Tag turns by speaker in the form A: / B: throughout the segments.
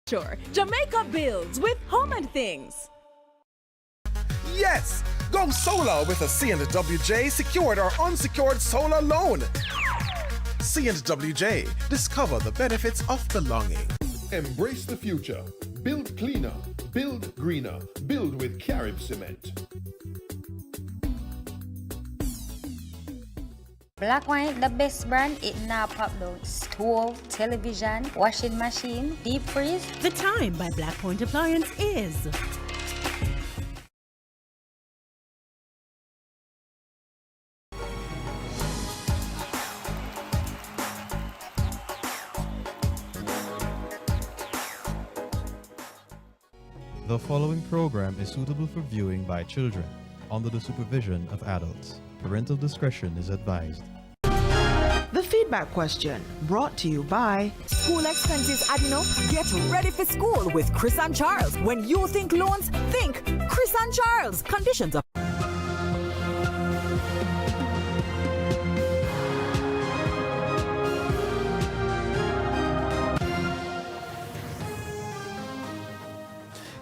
A: Sure, Jamaica builds with Home and Things.
B: Yes! Go solar with a C&WJ secured or unsecured solar loan. C&WJ. Discover the benefits of belonging.
C: Embrace the future. Build cleaner. Build greener. Build with Carib Cement.
D: Black Wine, the best brand, it now pop down. Stove, television, washing machine, deep freeze.
A: The time by Black Point Appliance is...
E: The following program is suitable for viewing by children under the supervision of adults. Parental discretion is advised.
F: The feedback question brought to you by
G: School expenses adding up? Get ready for school with Chris and Charles. When you think loans, think Chris and Charles. Conditions apply.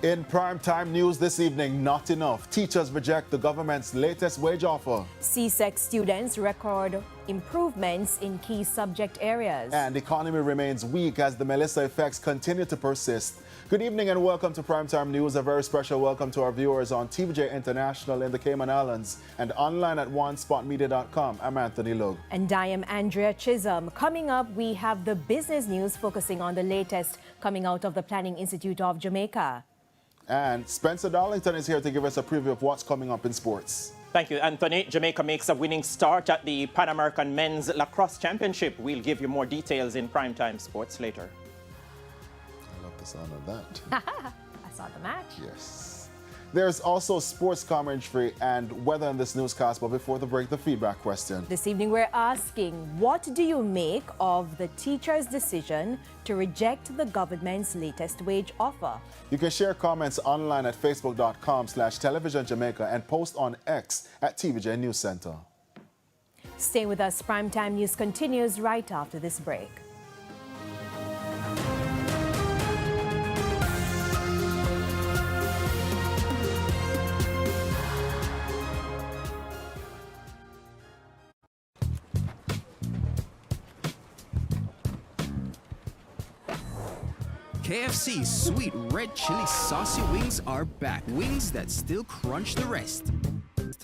H: In primetime news this evening, not enough. Teachers reject the government's latest wage offer.
I: CSEC students record improvements in key subject areas.
H: And the economy remains weak as the Melissa effects continue to persist. Good evening and welcome to Primetime News. A very special welcome to our viewers on TVJ International in the Cayman Islands and online at onespotmedia.com. I'm Anthony Logue.
I: And I am Andrea Chisholm. Coming up, we have the business news focusing on the latest coming out of the Planning Institute of Jamaica.
H: And Spencer Darlington is here to give us a preview of what's coming up in sports.
J: Thank you, Anthony. Jamaica makes a winning start at the Pan American Men's Lacrosse Championship. We'll give you more details in Primetime Sports later.
H: I love the sound of that.
I: I saw the match.
H: Yes. There's also sports commentary and weather in this newscast, but before the break, the feedback question.
I: This evening, we're asking, what do you make of the teachers' decision to reject the government's latest wage offer?
H: You can share comments online at facebook.com/televisionjamaica and post on X at TVJ News Center.
I: Stay with us. Primetime News continues right after this break.
K: KFC's sweet red chili saucy wings are back. Wings that still crunch the rest.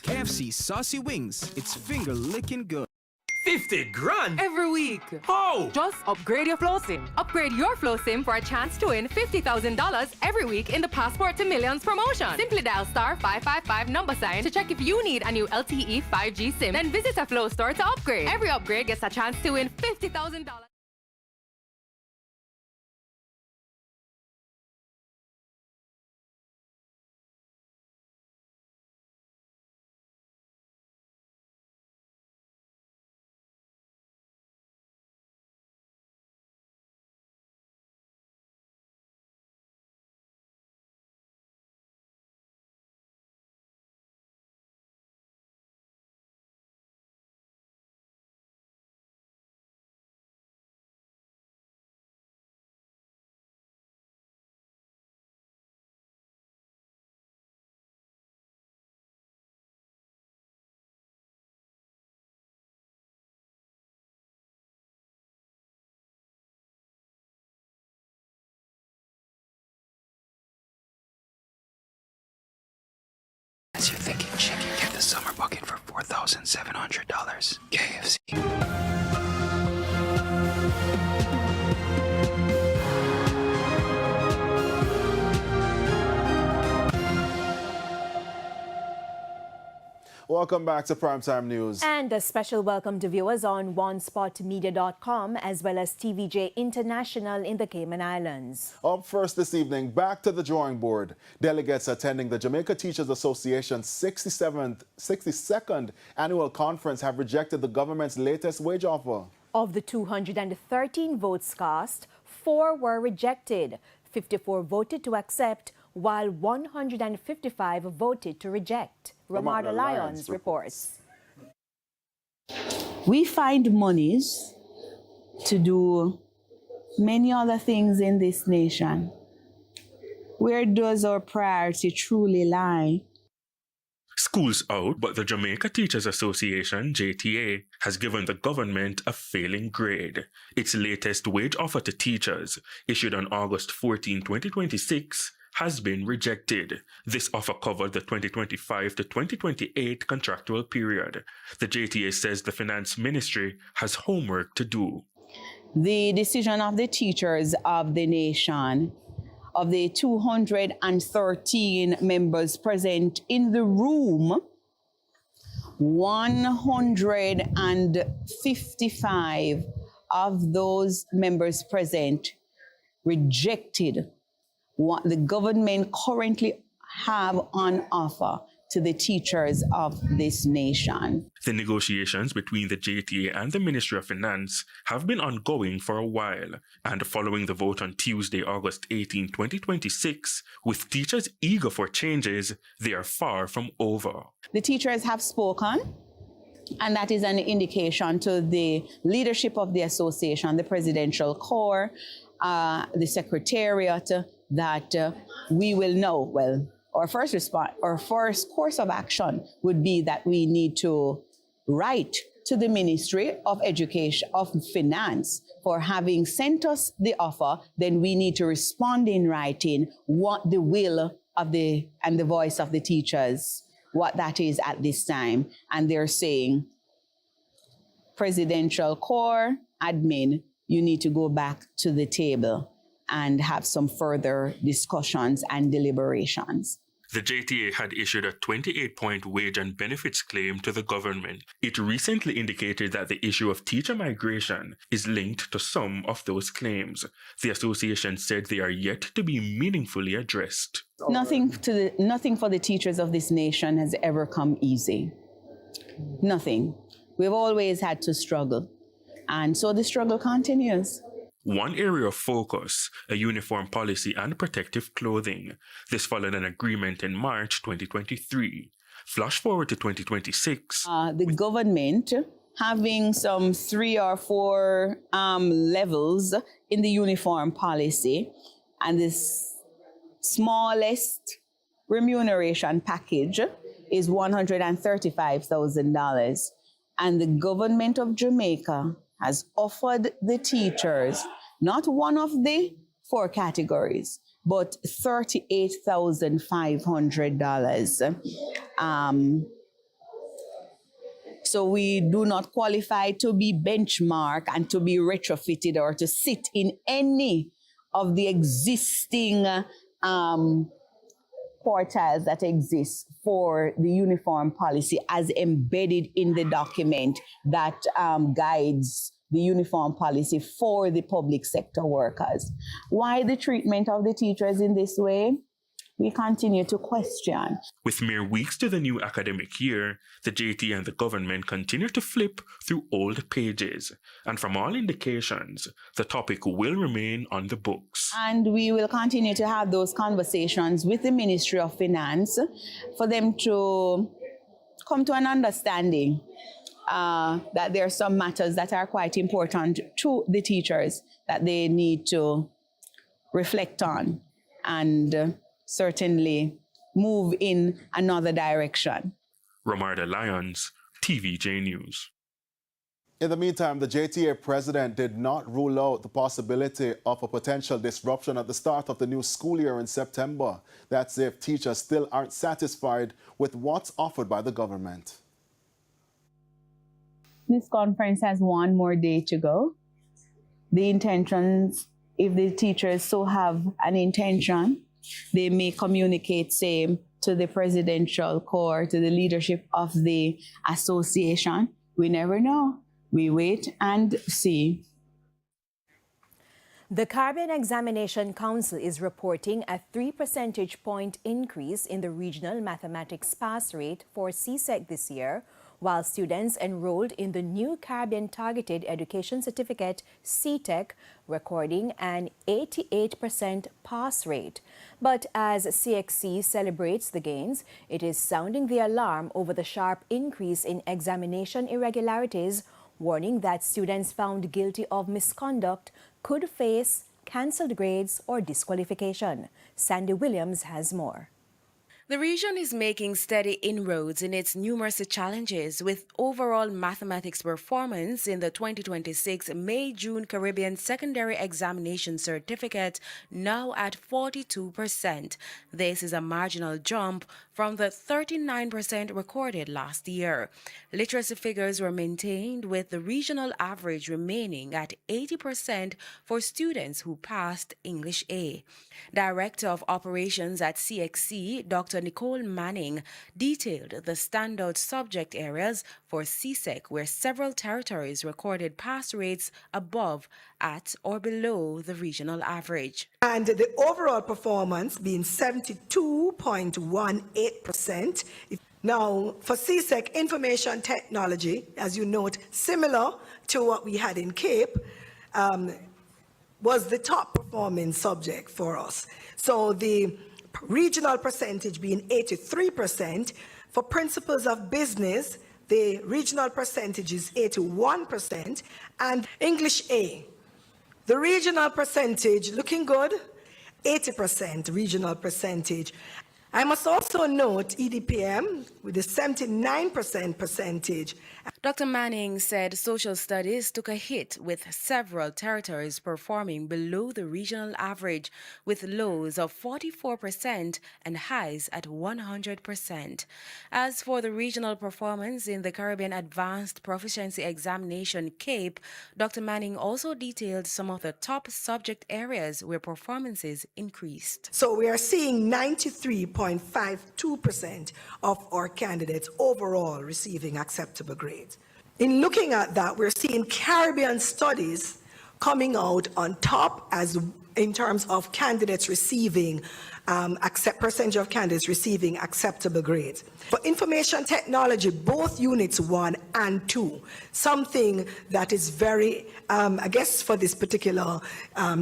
K: KFC saucy wings, it's finger licking good.
L: 50 grand
M: every week.
L: How?
M: Just upgrade your flow sim. Upgrade your flow sim for a chance to win $50,000 every week in the Passport to Millions promotion. Simply dial *555 to check if you need a new LTE 5G sim. Then visit a Flow store to upgrade. Every upgrade gets a chance to win $50,000.
K: As you're thinking chicken, get the summer bucket for $4,700. KFC.
H: Welcome back to Primetime News.
I: And a special welcome to viewers on onespotmedia.com as well as TVJ International in the Cayman Islands.
H: Up first this evening, back to the drawing board. Delegates attending the Jamaica Teachers Association's 62nd annual conference have rejected the government's latest wage offer.
I: Of the 213 votes cast, 4 were rejected. 54 voted to accept, while 155 voted to reject. Ramarda Lyons reports.
N: We find monies to do many other things in this nation,
F: Where does our priority truly lie?
N: School's out, but the Jamaica Teachers Association, JTA, has given the government a failing grade. Its latest wage offer to teachers, issued on August 14, 2026, has been rejected. This offer covered the 2025 to 2028 contractual period. The JTA says the Finance Ministry has homework to do.
F: The decision of the teachers of the nation, of the 213 members present in the room, 155 of those members present rejected what the government currently have on offer to the teachers of this nation.
N: The negotiations between the JTA and the Ministry of Finance have been ongoing for a while, and following the vote on Tuesday, August 18, 2026, with teachers eager for changes, they are far from over.
F: The teachers have spoken, and that is an indication to the leadership of the association, the presidential corps, the secretariat, that we will know, well, our first course of action would be that we need to write to the Ministry of Education, of Finance, for having sent us the offer. Then we need to respond in writing what the will of and the voice of the teachers, what that is at this time. And they're saying, Presidential Corps, admin, you need to go back to the table and have some further discussions and deliberations.
N: The JTA had issued a 28-point wage and benefits claim to the government. It recently indicated that the issue of teacher migration is linked to some of those claims. The association said they are yet to be meaningfully addressed.
F: Nothing for the teachers of this nation has ever come easy. Nothing. We've always had to struggle. And so the struggle continues.
N: One area of focus, a uniform policy and protective clothing. This followed an agreement in March 2023. Flash forward to 2026.
F: The government having some 3 or 4 levels in the uniform policy, and this smallest remuneration package is $135,000. And the government of Jamaica has offered the teachers not one of the 4 categories, but $38,500. So we do not qualify to be benchmarked and to be retrofitted or to sit in any of the existing quartiles that exist for the uniform policy as embedded in the document that guides the uniform policy for the public sector workers. Why the treatment of the teachers in this way? We continue to question.
N: With mere weeks to the new academic year, the JT and the government continue to flip through old pages. And from all indications, the topic will remain on the books.
F: And we will continue to have those conversations with the Ministry of Finance for them to come to an understanding that there are some matters that are quite important to the teachers that they need to reflect on and certainly move in another direction.
N: Romarda Lyons, TVJ News.
H: In the meantime, the JTA president did not rule out the possibility of a potential disruption at the start of the new school year in September. That's if teachers still aren't satisfied with what's offered by the government.
F: This conference has one more day to go. The intentions, if the teachers so have an intention, they may communicate same to the presidential corps, to the leadership of the association. We never know. We wait and see.
I: The Caribbean Examination Council is reporting a 3 percentage point increase in the regional mathematics pass rate for CSEC this year, while students enrolled in the new Caribbean Targeted Education Certificate, CTEC, recording an 88% pass rate. But as CXC celebrates the gains, it is sounding the alarm over the sharp increase in examination irregularities, warning that students found guilty of misconduct could face cancelled grades or disqualification. Sandy Williams has more.
O: The region is making steady inroads in its numerous challenges, with overall mathematics performance in the 2026 May-June Caribbean Secondary Examination Certificate now at 42%. This is a marginal jump from the 39% recorded last year. Literacy figures were maintained, with the regional average remaining at 80% for students who passed English A. Director of Operations at CXC, Dr. Nicole Manning, detailed the standout subject areas for CSEC, where several territories recorded pass rates above, at, or below the regional average.
P: And the overall performance being 72.18%. Now, for CSEC information technology, as you note, similar to what we had in Cape, was the top performing subject for us. So the regional percentage being 83%. For principles of business, the regional percentage is 81%. And English A, the regional percentage looking good, 80% regional percentage. I must also note EDPM with a 79% percentage.
O: Dr. Manning said social studies took a hit, with several territories performing below the regional average, with lows of 44% and highs at 100%. As for the regional performance in the Caribbean Advanced Proficiency Examination CAPE, Dr. Manning also detailed some of the top subject areas where performances increased.
P: So we are seeing 93.52% of our candidates overall receiving acceptable grades. In looking at that, we're seeing Caribbean studies coming out on top as in terms of candidates receiving percentage of candidates receiving acceptable grades. For information technology, both units 1 and 2, something that is very, I guess for this particular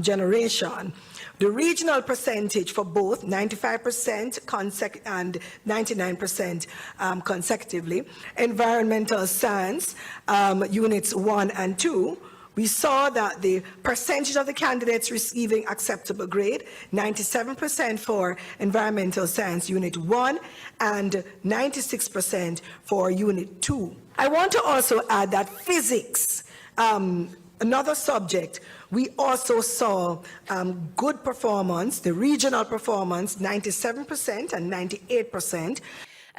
P: generation, the regional percentage for both 95% and 99% consecutively. Environmental science, units 1 and 2, we saw that the percentage of the candidates receiving acceptable grade, 97% for environmental science unit 1 and 96% for unit 2. I want to also add that physics, another subject, we also saw good performance, the regional performance, 97% and 98%.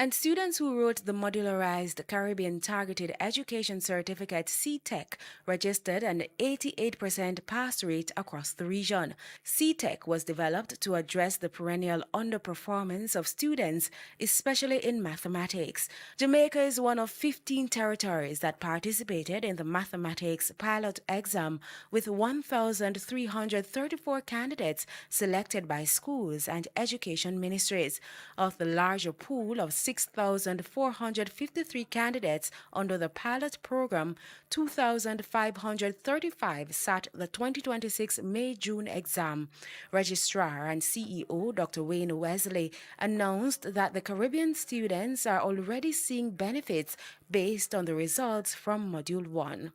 O: And students who wrote the Modularized Caribbean Targeted Education Certificate CTEC registered an 88% pass rate across the region. CTEC was developed to address the perennial underperformance of students, especially in mathematics. Jamaica is one of 15 territories that participated in the mathematics pilot exam, with 1,334 candidates selected by schools and education ministries. Of the larger pool of 6,453 candidates under the pilot program, 2,535 sat the 2026 May-June exam. Registrar and CEO Dr. Wayne Wesley announced that the Caribbean students are already seeing benefits based on the results from Module 1.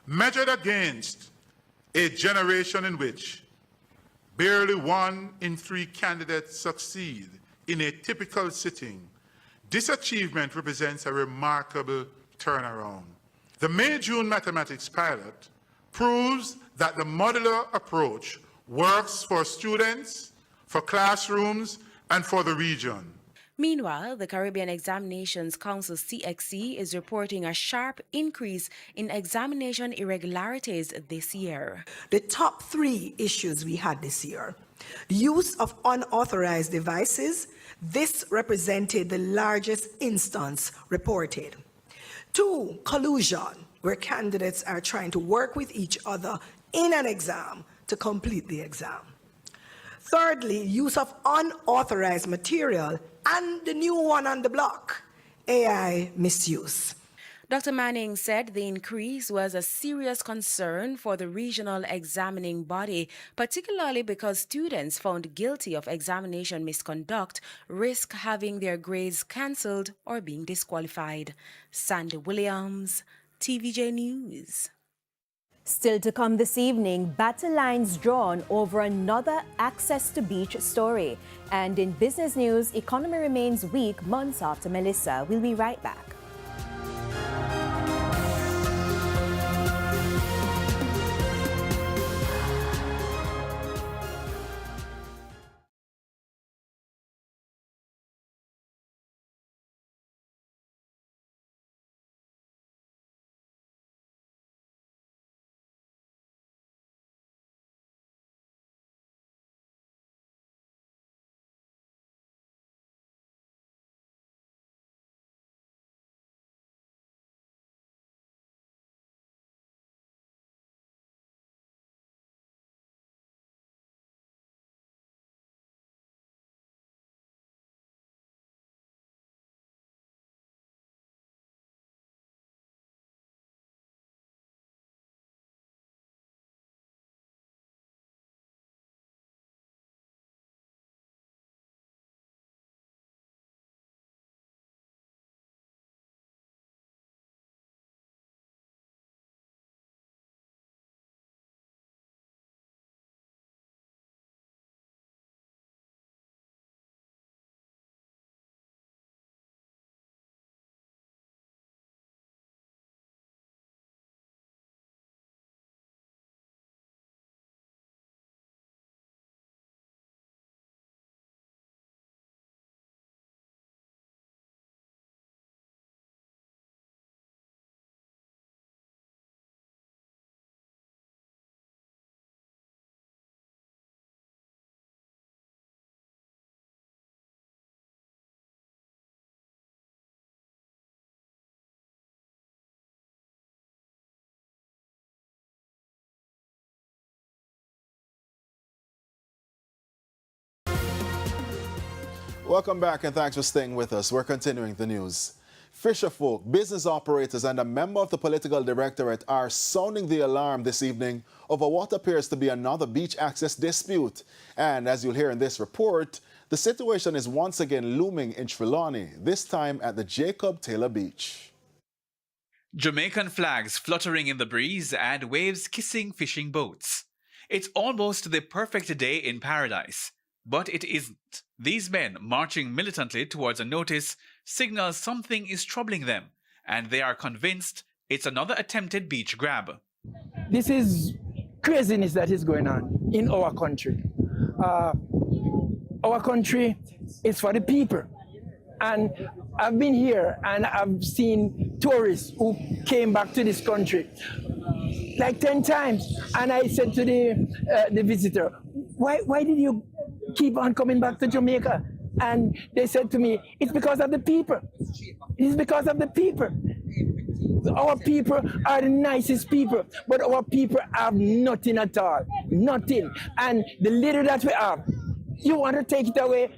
Q: Measured against a generation in which barely 1 in 3 candidates succeed in a typical sitting, this achievement represents a remarkable turnaround. The May-June mathematics pilot proves that the modular approach works for students, for classrooms, and for the region.
O: Meanwhile, the Caribbean Examinations Council CXC is reporting a sharp increase in examination irregularities this year.
P: The top 3 issues we had this year: use of unauthorized devices. This represented the largest instance reported. 2, collusion, where candidates are trying to work with each other in an exam to complete the exam. Thirdly, use of unauthorized material, and the new one on the block, AI misuse.
O: Dr. Manning said the increase was a serious concern for the regional examining body, particularly because students found guilty of examination misconduct risk having their grades cancelled or being disqualified. Sandy Williams, TVJ News.
I: Still to come this evening, battle lines drawn over another access to beach story. And in business news, economy remains weak months after Melissa. We'll be right back.
H: Welcome back and thanks for staying with us. We're continuing the news. Fisherfolk, business operators and a member of the political directorate are sounding the alarm this evening over what appears to be another beach access dispute. And as you'll hear in this report, the situation is once again looming in Trelawny, this time at the Jacob Taylor Beach.
R: Jamaican flags fluttering in the breeze and waves kissing fishing boats. It's almost the perfect day in paradise. But it isn't. These men marching militantly towards a notice signals something is troubling them, and they are convinced it's another attempted beach grab.
S: This is craziness that is going on in our country. Our country is for the people. And I've been here and I've seen tourists who came back to this country like 10 times. And I said to the visitor, why did you keep on coming back to Jamaica? And they said to me, it's because of the people. It's because of the people. Our people are the nicest people, but our people have nothing at all. Nothing. And the little that we have, you want to take it away?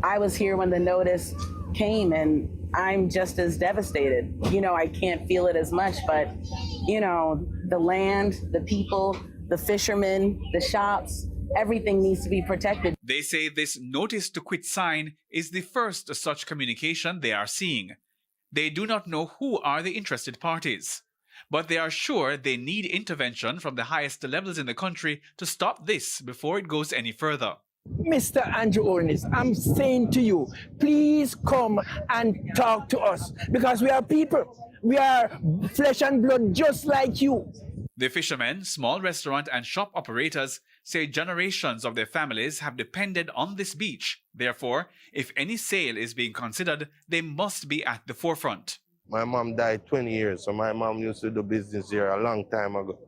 T: I was here when the notice came and I'm just as devastated. You know, I can't feel it as much, but, you know, the land, the people, the fishermen, the shops, everything needs to be protected.
R: They say this notice to quit sign is the first such communication they are seeing. They do not know who are the interested parties, but they are sure they need intervention from the highest levels in the country to stop this before it goes any further.
S: Mr. Andrew Ornis, I'm saying to you, please come and talk to us because we are people. We are flesh and blood just like you.
R: The fishermen, small restaurant and shop operators say generations of their families have depended on this beach. Therefore, if any sale is being considered, they must be at the forefront.
U: My mom died 20 years, so my mom used to do business here a long time ago.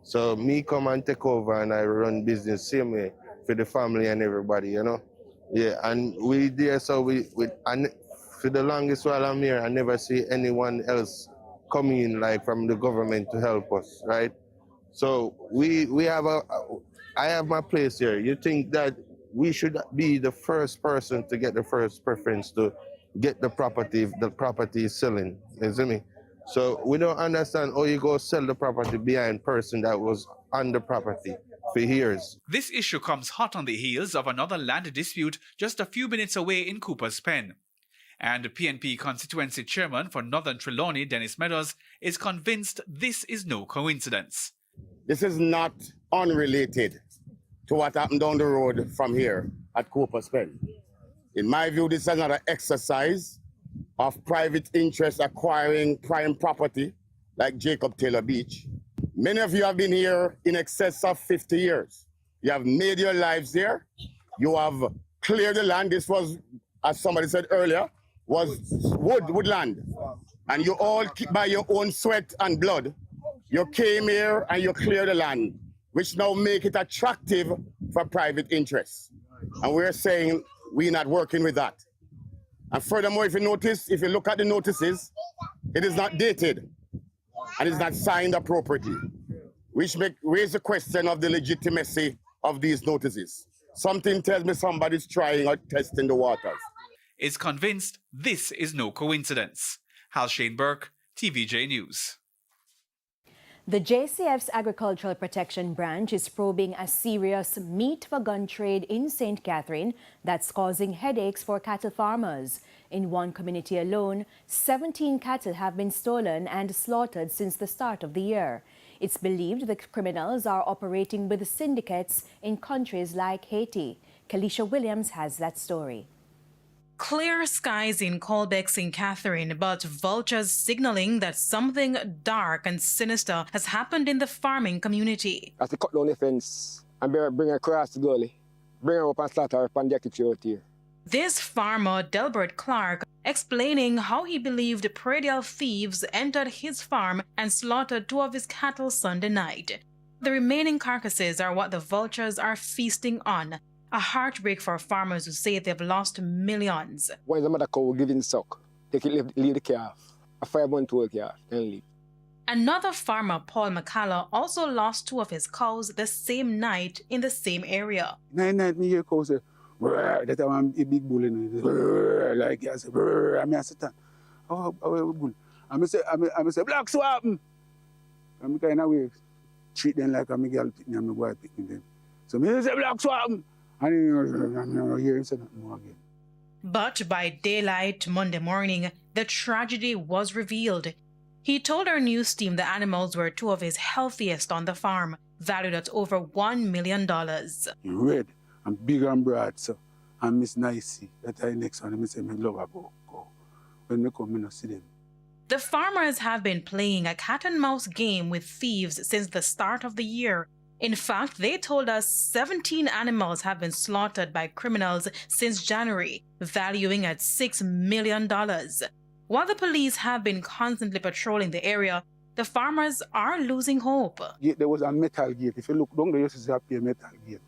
U: So me come and take over and I run business same way for the family and everybody, you know. Yeah, and we there, so and for the longest while I'm here, I never see anyone else come in like from the government to help us, right? So I have my place here. You think that we should be the first person to get the first preference to get the property is selling, you see me? So we don't understand how you go sell the property behind person that was on the property for years.
R: This issue comes hot on the heels of another land dispute just a few minutes away in Cooper's Pen. And PNP constituency chairman for Northern Trelawny, Dennis Meadows, is convinced this is no coincidence.
B: This is not unrelated to what happened down the road from here at Cooper's Pen. In my view, this is another exercise of private interest acquiring prime property like Jacob Taylor Beach. Many of you have been here in excess of 50 years. You have made your lives here. You have cleared the land. This was, as somebody said earlier, was woodland. And you all, by your own sweat and blood, you came here and you cleared the land, which now make it attractive for private interests. And we're saying we're not working with that. And furthermore, if you notice, if you look at the notices, it is not dated and it's not signed appropriately, which raise the question of the legitimacy of these notices. Something tells me somebody's trying or testing the waters.
R: Is convinced this is no coincidence. Hal Shane Burke, TVJ News.
I: The JCF's Agricultural Protection Branch is probing a serious meat for gun trade in St. Catherine that's causing headaches for cattle farmers. In one community alone, 17 cattle have been stolen and slaughtered since the start of the year. It's believed the criminals are operating with syndicates in countries like Haiti. Kalisha Williams has that story.
V: Clear skies in Colbeck, St. Catherine, but vultures signaling that something dark and sinister has happened in the farming community.
W: As they cut down the fence and bring her across the gully, bring her up and slaughter her on the kitchen out here.
V: This farmer, Delbert Clark, explaining how he believed predial thieves entered his farm and slaughtered 2 of his cattle Sunday night. The remaining carcasses are what the vultures are feasting on. A heartbreak for farmers who say they've lost millions.
W: When the mother cow giving suck, they can leave the calf, a 5-month-old calf, and leave.
V: Another farmer, Paul McCullough, also lost 2 of his cows the same night in the same area.
X: Night, me hear cow say, that I'm a big bull in it. Like I say, I'm a sit down. Oh, bull. I'm say, black swap. I'm kind of way treat them like I'm a girl picking and I'm a boy picking them. So me say, black swap. And hear him say nothing more again.
V: But by daylight Monday morning, the tragedy was revealed. He told our news team the animals were 2 of his healthiest on the farm, valued at over $1 million.
X: You're red and big and broad, so and Miss Nicey, that I next one, I say, I love her go. When I come, I don't see them.
V: The farmers have been playing a cat-and-mouse game with thieves since the start of the year. In fact, they told us 17 animals have been slaughtered by criminals since January, valuing at $6 million. While the police have been constantly patrolling the area, the farmers are losing hope.
X: There was a metal gate. If you look down there, you see a metal gate.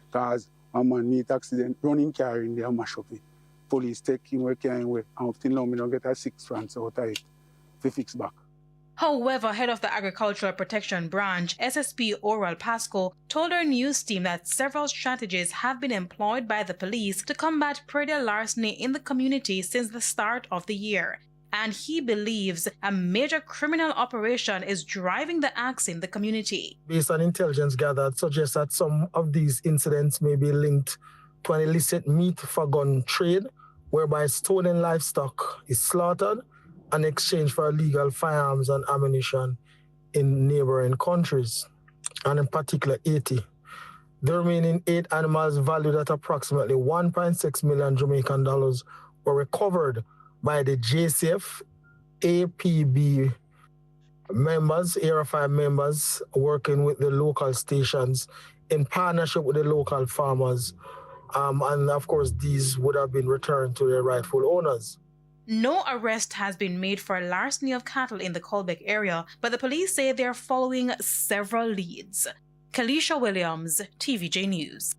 X: Because a man meet accident, running car in there, mash up it. Police take him where carrying away. And up till now, I don't get a 6 francs out of it to fix back.
V: However, head of the Agricultural Protection Branch, SSP Oral Pasco, told our news team that several strategies have been employed by the police to combat predial larceny in the community since the start of the year. And he believes a major criminal operation is driving the axe in the community.
Y: Based on intelligence gathered, suggests that some of these incidents may be linked to an illicit meat for gun trade, whereby stolen livestock is slaughtered in exchange for illegal firearms and ammunition in neighboring countries, and in particular Haiti. The remaining 8 animals valued at approximately 1.6 million Jamaican dollars were recovered by the JCF APB members, Area 5 members, working with the local stations in partnership with the local farmers. And of course, these would have been returned to their rightful owners.
V: No arrest has been made for larceny of cattle in the Colbeck area, but the police say they're following several leads. Kalisha Williams, TVJ News.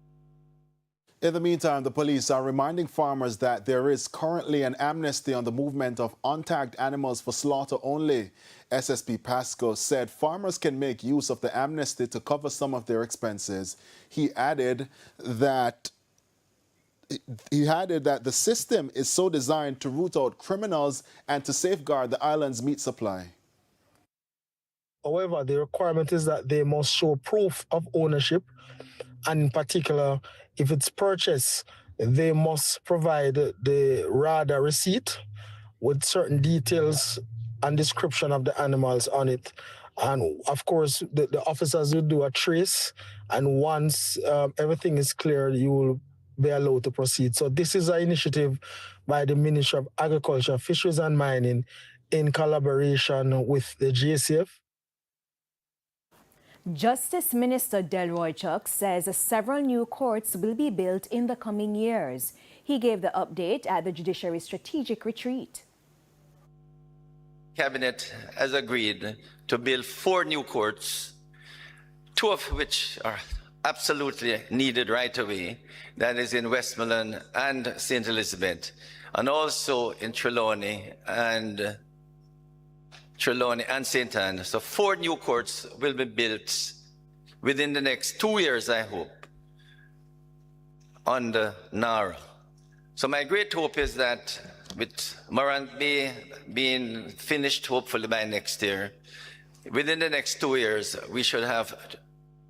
H: In the meantime, the police are reminding farmers that there is currently an amnesty on the movement of untagged animals for slaughter only. SSP Pasco said farmers can make use of the amnesty to cover some of their expenses. He added that the system is so designed to root out criminals and to safeguard the island's meat supply.
Y: However, the requirement is that they must show proof of ownership, and in particular, if it's purchased, they must provide the RADA receipt with certain details and description of the animals on it. And of course, the officers will do a trace, and once everything is clear, you will be allowed to proceed. So this is an initiative by the Ministry of Agriculture, Fisheries and Mining in collaboration with the GCF.
I: Justice Minister Delroy Chuck says several new courts will be built in the coming years. He gave the update at the Judiciary Strategic Retreat.
A: Cabinet has agreed to build 4 new courts, 2 of which are absolutely needed right away. That is in Westmoreland and St. Elizabeth, and also in Trelawny and St. Anne. So 4 new courts will be built within the next 2 years, I hope, on the Nara. So my great hope is that with Morant Bay being finished hopefully by next year, within the next 2 years, we should have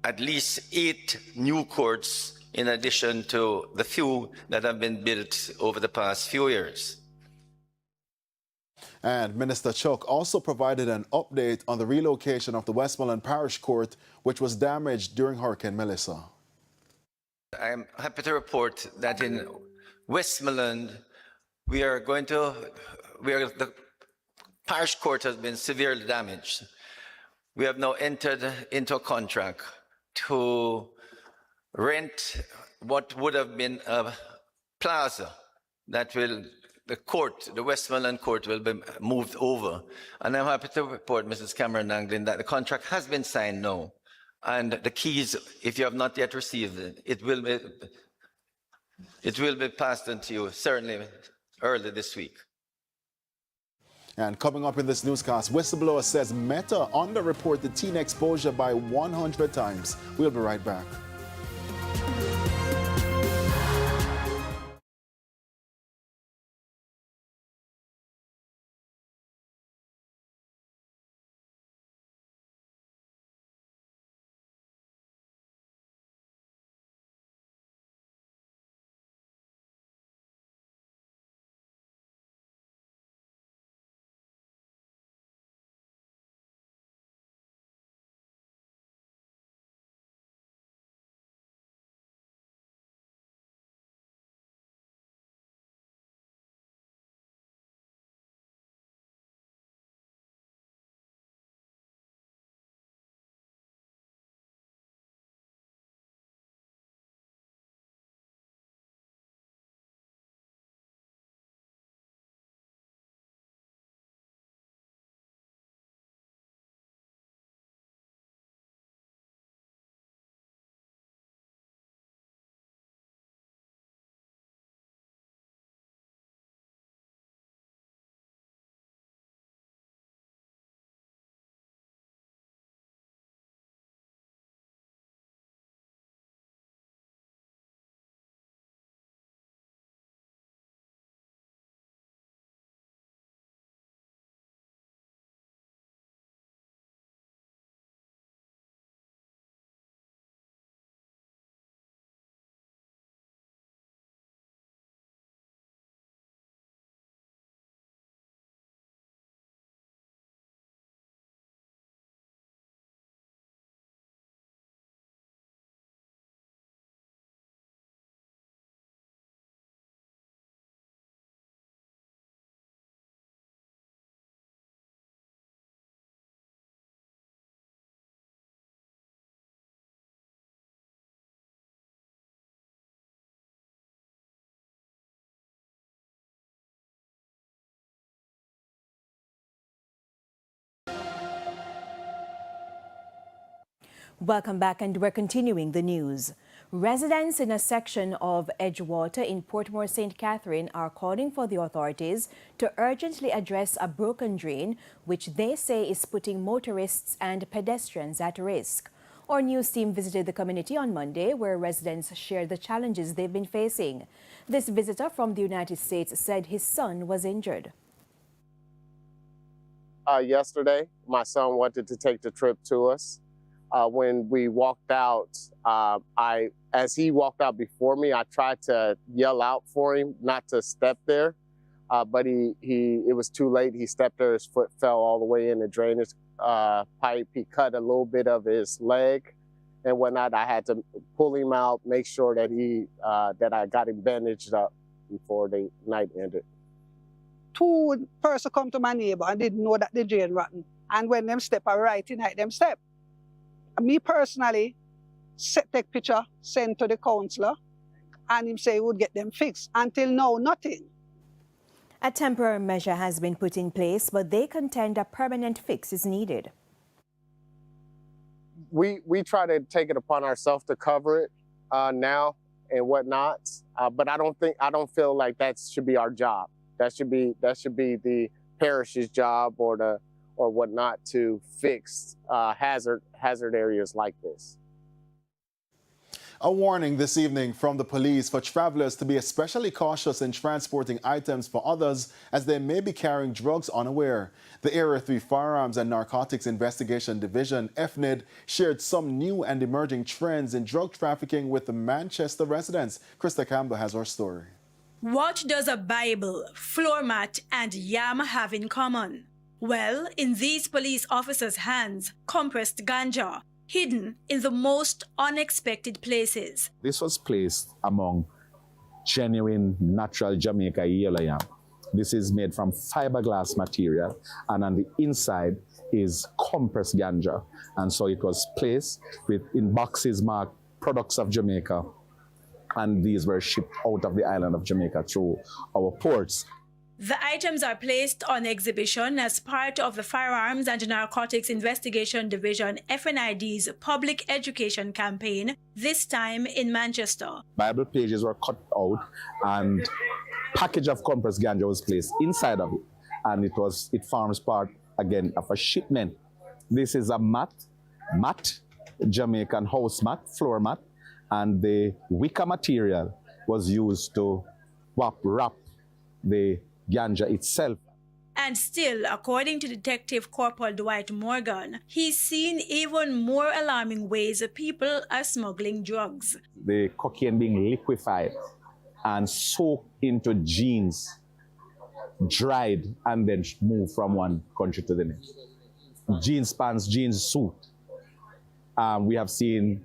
A: at least 8 new courts in addition to the few that have been built over the past few years.
H: And Minister Chuck also provided an update on the relocation of the Westmoreland Parish Court, which was damaged during Hurricane Melissa.
A: I'm happy to report that in Westmoreland, the parish court has been severely damaged. We have now entered into a contract to rent what would have been a plaza that the Westmoreland court will be moved over. And I'm happy to report, Mrs. Cameron Anglin, that the contract has been signed now. And the keys, if you have not yet received it, it will be passed on to you certainly early this week.
H: And coming up in this newscast, whistleblower says Meta underreported teen exposure by 100 times. We'll be right back.
I: Welcome back, and we're continuing the news. Residents in a section of Edgewater in Portmore St. Catherine are calling for the authorities to urgently address a broken drain, which they say is putting motorists and pedestrians at risk. Our news team visited the community on Monday, where residents shared the challenges they've been facing. This visitor from the United States said his son was injured.
C: Yesterday, my son wanted to take the trip to us. When we walked out, as he walked out before me, I tried to yell out for him not to step there, but it was too late. He stepped there, his foot fell all the way in the drainage pipe. He cut a little bit of his leg and whatnot. I had to pull him out, make sure that that I got him bandaged up before the night ended.
D: Two persons come to my neighbor and didn't know that the drain rotten. And when them step, I right in them step. Me personally, take picture, send to the councillor, and him say he would get them fixed. Until now, nothing.
I: A temporary measure has been put in place, but they contend a permanent fix is needed.
C: We try to take it upon ourselves to cover it now and whatnot, but I don't feel like that should be our job. That should be the parish's job or whatnot to fix hazard areas like this.
H: A warning this evening from the police for travelers to be especially cautious in transporting items for others as they may be carrying drugs unaware. The Area 3 Firearms and Narcotics Investigation Division, FNID, shared some new and emerging trends in drug trafficking with the Manchester residents. Krista Campbell has our story.
E: What does a Bible, floor mat, and yam have in common? Well, in these police officers' hands, compressed ganja, hidden in the most unexpected places.
G: This was placed among genuine natural Jamaica yellow yam. This is made from fiberglass material, and on the inside is compressed ganja. And so it was placed in boxes marked products of Jamaica, and these were shipped out of the island of Jamaica through our ports.
E: The items are placed on exhibition as part of the Firearms and Narcotics Investigation Division FNID's public education campaign, this time in Manchester.
G: Bible pages were cut out and package of compressed ganja was placed inside of it, and it forms part again of a shipment. This is a mat, Jamaican house mat, floor mat, and the wicker material was used to wrap the ganja itself.
E: And still, according to Detective Corporal Dwight Morgan, he's seen even more alarming ways people are smuggling drugs.
G: The cocaine being liquefied and soaked into jeans, dried, and then moved from one country to the next. Jeans pants, jeans suit. We have seen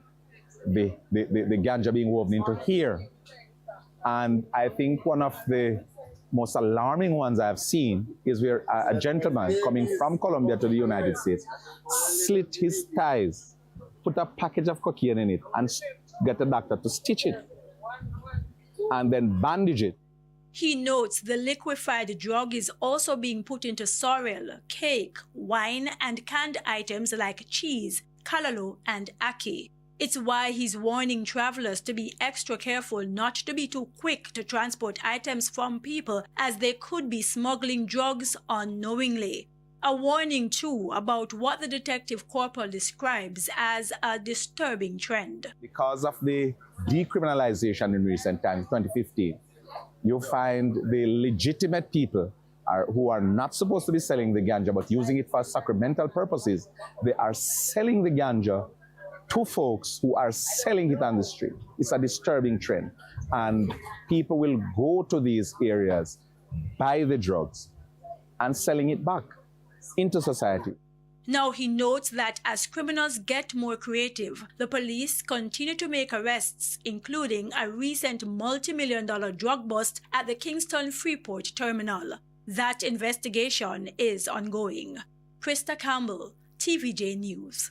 G: the ganja being woven into here. And I think one of the most alarming ones I've seen is where a gentleman coming from Colombia to the United States slit his ties, put a package of cocaine in it, and get a doctor to stitch it, and then bandage it.
E: He notes the liquefied drug is also being put into sorrel, cake, wine, and canned items like cheese, callaloo, and ackee. It's why he's warning travelers to be extra careful not to be too quick to transport items from people, as they could be smuggling drugs unknowingly. A warning, too, about what the detective corporal describes as a disturbing trend.
G: Because of the decriminalization in recent times, 2015, you find the legitimate people who are not supposed to be selling the ganja but using it for sacramental purposes. They are selling the ganja to folks who are selling it on the street. It's a disturbing trend. And people will go to these areas, buy the drugs, and selling it back into society.
E: Now he notes that as criminals get more creative, the police continue to make arrests, including a recent multi-million-dollar drug bust at the Kingston Freeport terminal. That investigation is ongoing. Krista Campbell, TVJ News.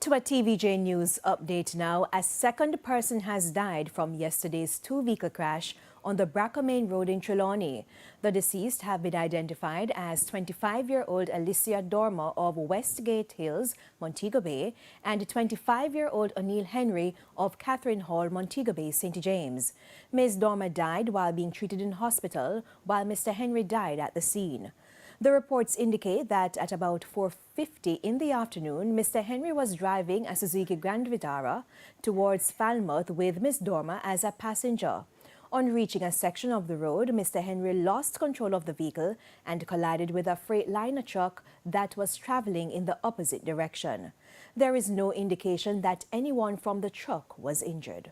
I: To a TVJ News update now. A second person has died from yesterday's two-vehicle crash on the Brackermain Road in Trelawny. The deceased have been identified as 25-year-old Alicia Dormer of Westgate Hills, Montego Bay, and 25-year-old O'Neill Henry of Catherine Hall, Montego Bay, St. James. Ms. Dormer died while being treated in hospital, while Mr. Henry died at the scene. The reports indicate that at about 4:50 in the afternoon, Mr. Henry was driving a Suzuki Grand Vitara towards Falmouth with Ms. Dormer as a passenger. On reaching a section of the road, Mr. Henry lost control of the vehicle and collided with a Freightliner truck that was traveling in the opposite direction. There is no indication that anyone from the truck was injured.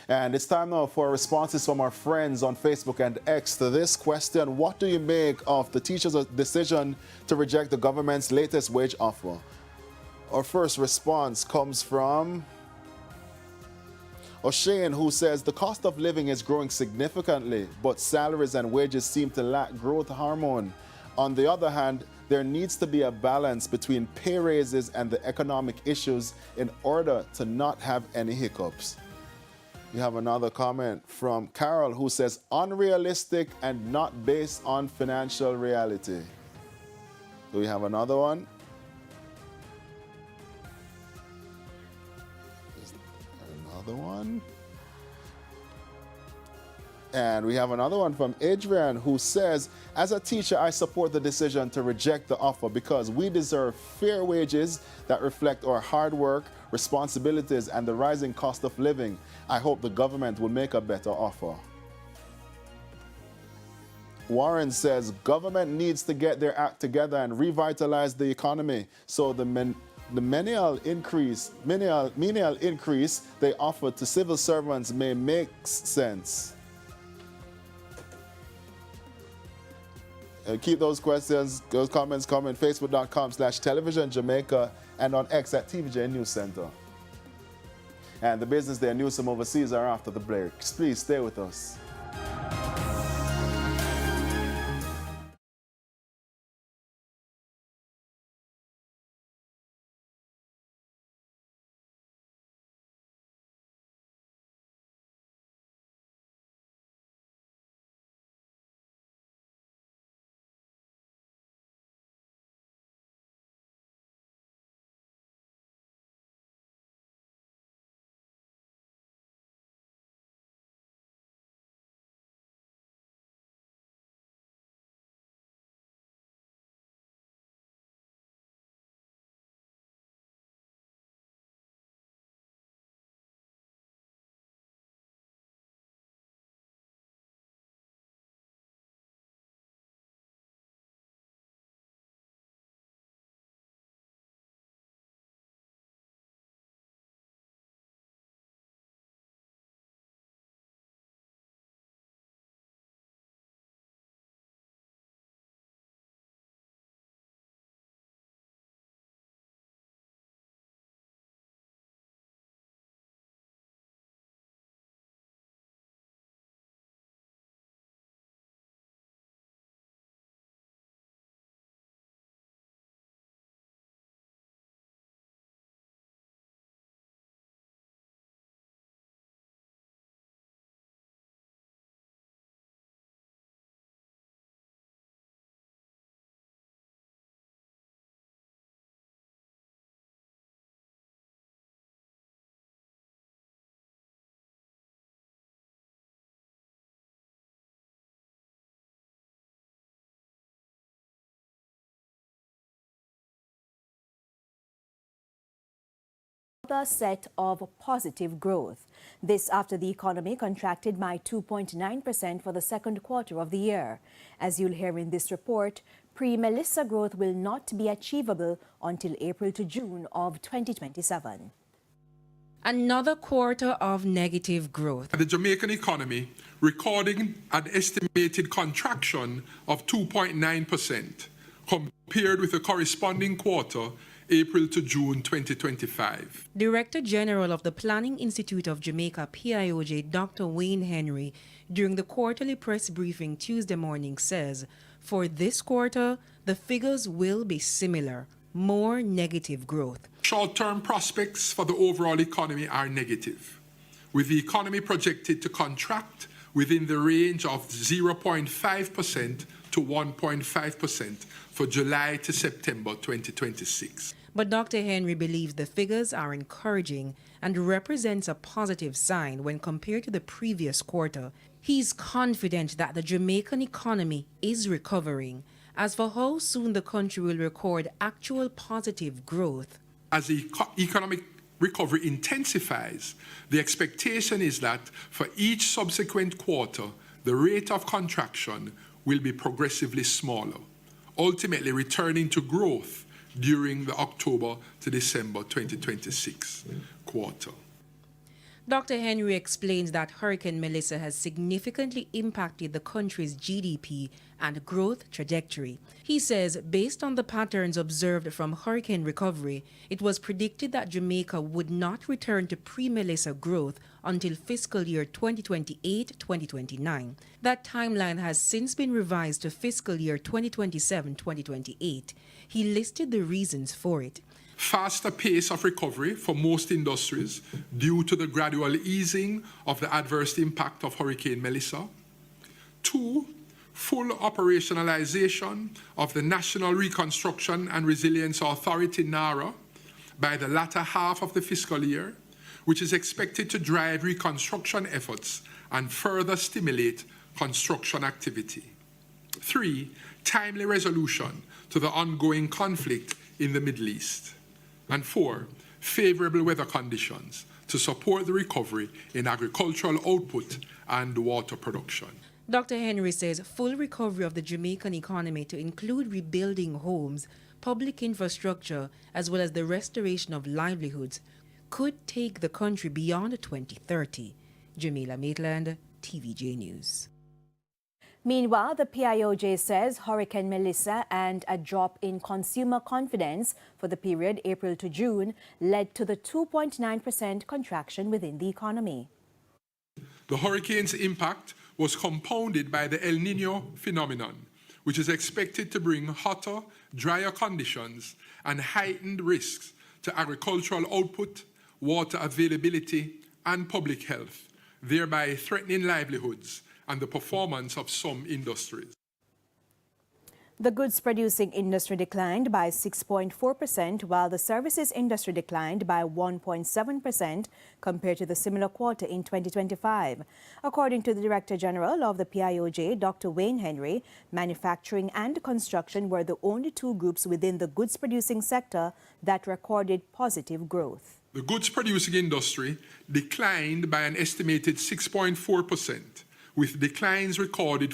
H: And it's time now for responses from our friends on Facebook and X to this question. What do you make of the teachers' decision to reject the government's latest wage offer? Our first response comes from O'Shane, who says the cost of living is growing significantly, but salaries and wages seem to lack growth hormone. On the other hand, there needs to be a balance between pay raises and the economic issues in order to not have any hiccups. We have another comment from Carol, who says unrealistic and not based on financial reality. Do we have another one? Another one. And we have another one from Adrian, who says, as a teacher, I support the decision to reject the offer because we deserve fair wages that reflect our hard work, responsibilities, and the rising cost of living. I hope the government will make a better offer. Warren says, government needs to get their act together and revitalize the economy so the menial increase they offer to civil servants may make sense. Keep those questions, those comments coming. Facebook.com/television Jamaica and on X at TVJ News Center. And the business day news from overseas are after the break. Please stay with us.
I: Another set of positive growth. This after the economy contracted by 2.9% for the second quarter of the year. As you'll hear in this report, pre-Melissa growth will not be achievable until April to June of 2027.
J: Another quarter of negative growth.
K: The Jamaican economy recording an estimated contraction of 2.9% compared with the corresponding quarter April to June 2025.
J: Director General of the Planning Institute of Jamaica, PIOJ, Dr. Wayne Henry, during the quarterly press briefing Tuesday morning says, for this quarter, the figures will be similar, more negative growth.
K: Short-term prospects for the overall economy are negative, with the economy projected to contract within the range of 0.5% to 1.5% for July to September 2026.
J: But Dr. Henry believes the figures are encouraging and represents a positive sign when compared to the previous quarter. He's confident that the Jamaican economy is recovering. As for how soon the country will record actual positive growth,
K: as the economic recovery intensifies, the expectation is that for each subsequent quarter, the rate of contraction will be progressively smaller, ultimately returning to growth during the October to December 2026 quarter.
J: Dr. Henry explains that Hurricane Melissa has significantly impacted the country's GDP and growth trajectory. He says, based on the patterns observed from hurricane recovery, it was predicted that Jamaica would not return to pre-Melissa growth until fiscal year 2028-2029. That timeline has since been revised to fiscal year 2027-2028. He listed the reasons for it.
K: Faster pace of recovery for most industries due to the gradual easing of the adverse impact of Hurricane Melissa. 2, full operationalization of the National Reconstruction and Resilience Authority, NARA, by the latter half of the fiscal year, which is expected to drive reconstruction efforts and further stimulate construction activity. 3, timely resolution to the ongoing conflict in the Middle East. And 4, favorable weather conditions to support the recovery in agricultural output and water production.
J: Dr. Henry says full recovery of the Jamaican economy to include rebuilding homes, public infrastructure, as well as the restoration of livelihoods could take the country beyond 2030. Jamila Maitland, TVJ News.
I: Meanwhile, the PIOJ says Hurricane Melissa and a drop in consumer confidence for the period April to June led to the 2.9% contraction within the economy.
K: The hurricane's impact was compounded by the El Nino phenomenon, which is expected to bring hotter, drier conditions and heightened risks to agricultural output, water availability, and public health, thereby threatening livelihoods and the performance of some industries.
I: The goods-producing industry declined by 6.4%, while the services industry declined by 1.7% compared to the similar quarter in 2025. According to the Director General of the PIOJ, Dr. Wayne Henry, manufacturing and construction were the only two groups within the goods-producing sector that recorded positive growth.
K: The goods-producing industry declined by an estimated 6.4%, with declines recorded